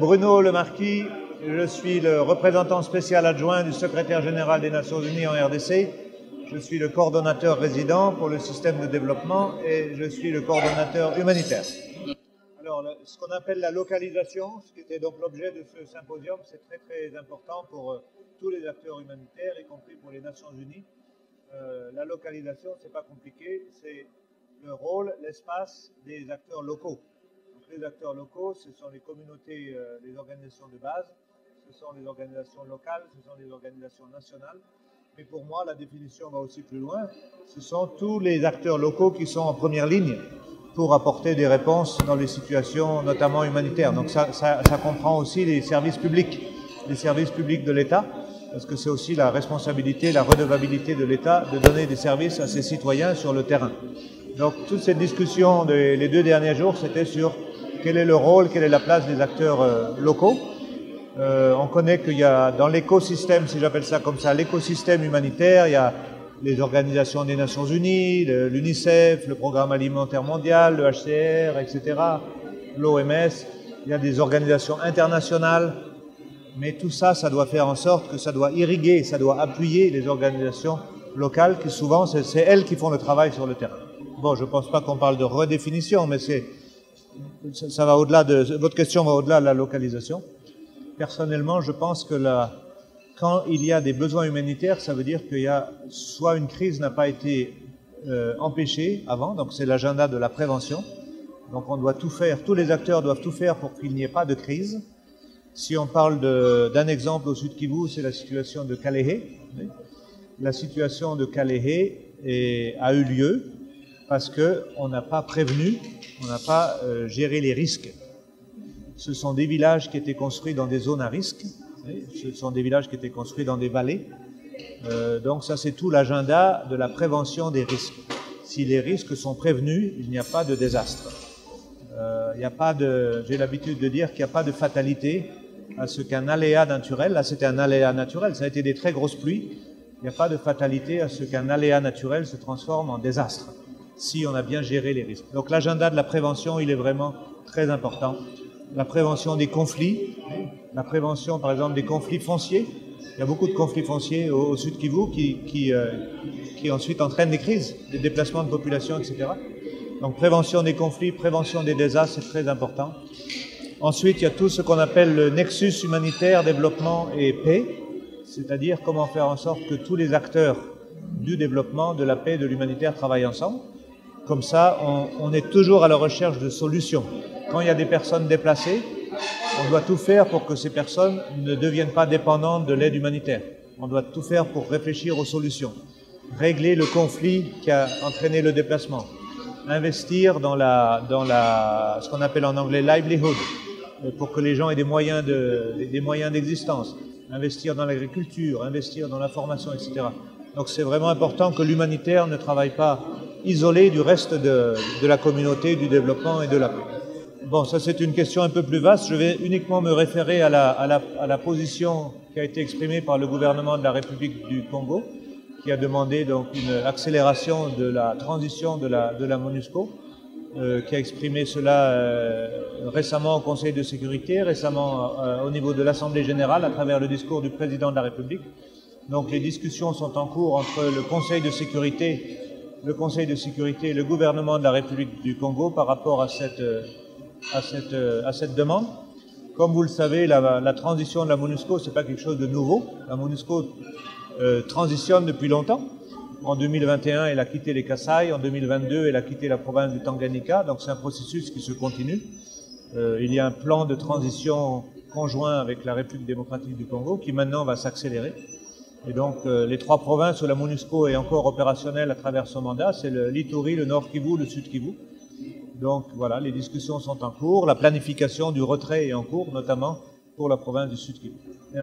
Bruno Lemarquis, je suis le représentant spécial adjoint du secrétaire général des Nations Unies en RDC. Je suis le coordonnateur résident pour le système de développement et je suis le coordonnateur humanitaire. Alors, ce qu'on appelle la localisation, ce qui était donc l'objet de ce symposium, c'est très très important pour tous les acteurs humanitaires, y compris pour les Nations Unies. La localisation, c'est pas compliqué, c'est le rôle, l'espace des acteurs locaux. Donc, les acteurs locaux, ce sont les communautés, les organisations de base, ce sont les organisations locales, ce sont les organisations nationales. Mais pour moi, la définition va aussi plus loin. Ce sont tous les acteurs locaux qui sont en première ligne pour apporter des réponses dans les situations, notamment humanitaires. Donc ça comprend aussi les services publics de l'État, parce que c'est aussi la responsabilité, la redevabilité de l'État de donner des services à ses citoyens sur le terrain. Donc toute cette discussion les 2 derniers jours, c'était sur quel est le rôle, quelle est la place des acteurs locaux. On connaît qu'il y a dans l'écosystème, si j'appelle ça comme ça, l'écosystème humanitaire, il y a les organisations des Nations Unies, l'UNICEF, le Programme alimentaire mondial, le HCR, etc., l'OMS, il y a des organisations internationales, mais tout ça, ça doit faire en sorte que ça doit irriguer, ça doit appuyer les organisations locales, qui souvent, c'est elles qui font le travail sur le terrain. Bon, je ne pense pas qu'on parle de redéfinition, mais ça va au-delà de, votre question va au-delà de la localisation. Personnellement, je pense que quand il y a des besoins humanitaires, ça veut dire qu'il y a soit une crise n'a pas été empêchée avant, donc c'est l'agenda de la prévention. Donc on doit tout faire, tous les acteurs doivent tout faire pour qu'il n'y ait pas de crise. Si on parle d'un exemple au Sud Kivu, c'est la situation de Kalehe. La situation de Kalehe a eu lieu parce qu'on n'a pas prévenu, on n'a pas géré les risques. Ce sont des villages qui étaient construits dans des zones à risque, ce sont des villages qui étaient construits dans des vallées. Donc ça, c'est tout l'agenda de la prévention des risques. Si les risques sont prévenus, il n'y a pas de désastre. J'ai l'habitude de dire qu'il n'y a pas de fatalité à ce qu'un aléa naturel, là c'était un aléa naturel, ça a été des très grosses pluies, il n'y a pas de fatalité à ce qu'un aléa naturel se transforme en désastre, si on a bien géré les risques. Donc l'agenda de la prévention, il est vraiment très important. La prévention des conflits, la prévention par exemple des conflits fonciers. Il y a beaucoup de conflits fonciers au Sud Kivu qui ensuite entraînent des crises, des déplacements de population, etc. Donc prévention des conflits, prévention des désastres, c'est très important. Ensuite, il y a tout ce qu'on appelle le nexus humanitaire, développement et paix, c'est-à-dire comment faire en sorte que tous les acteurs du développement, de la paix, de l'humanitaire travaillent ensemble. Comme ça, on est toujours à la recherche de solutions. Quand il y a des personnes déplacées, on doit tout faire pour que ces personnes ne deviennent pas dépendantes de l'aide humanitaire. On doit tout faire pour réfléchir aux solutions, régler le conflit qui a entraîné le déplacement, investir dans ce qu'on appelle en anglais livelihood, pour que les gens aient des moyens d'existence, investir dans l'agriculture, investir dans la formation, etc. Donc c'est vraiment important que l'humanitaire ne travaille pas isolé du reste de la communauté, du développement et de la paix. Bon, ça c'est une question un peu plus vaste. Je vais uniquement me référer à la position qui a été exprimée par le gouvernement de la République du Congo, qui a demandé donc une accélération de la transition de la MONUSCO, qui a exprimé cela récemment au Conseil de sécurité, récemment au niveau de l'Assemblée générale, à travers le discours du président de la République. Donc les discussions sont en cours entre le Conseil de sécurité et le gouvernement de la République du Congo par rapport à cette demande. Comme vous le savez, la transition de la MONUSCO, ce n'est pas quelque chose de nouveau. La MONUSCO transitionne depuis longtemps. En 2021, elle a quitté les Kasaï. En 2022, elle a quitté la province du Tanganyika. Donc c'est un processus qui se continue. Il y a un plan de transition conjoint avec la République démocratique du Congo qui maintenant va s'accélérer. Et donc les 3 provinces où la MONUSCO est encore opérationnelle à travers son mandat, c'est le l'Ituri, le Nord Kivu, le Sud Kivu. Donc voilà, les discussions sont en cours. La planification du retrait est en cours, notamment pour la province du Sud Kivu.